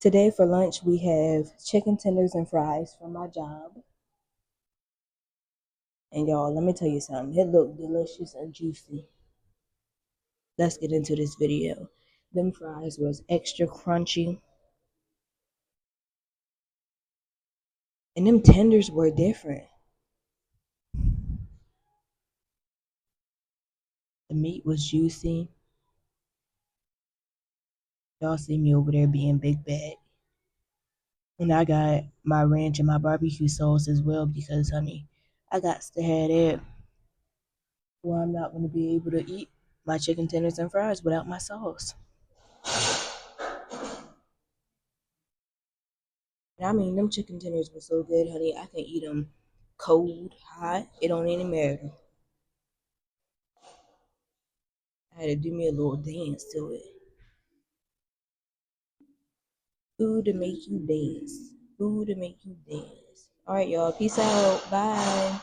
Today for lunch we have chicken tenders and fries from my job. And y'all, let me tell you something. It looked delicious and juicy. Let's get into this video. Them fries was extra crunchy. And them tenders were different. The meat was juicy. Y'all see me over there being big bad. And I got my ranch and my barbecue sauce as well because, honey, I got to have that. Well, I'm not going to be able to eat my chicken tenders and fries without my sauce. I mean, them chicken tenders were so good, honey. I can eat them cold, hot. It don't even matter. I had to do me a little dance to it. Food to make you dance. Food to make you dance. All right, y'all. Peace out. Bye.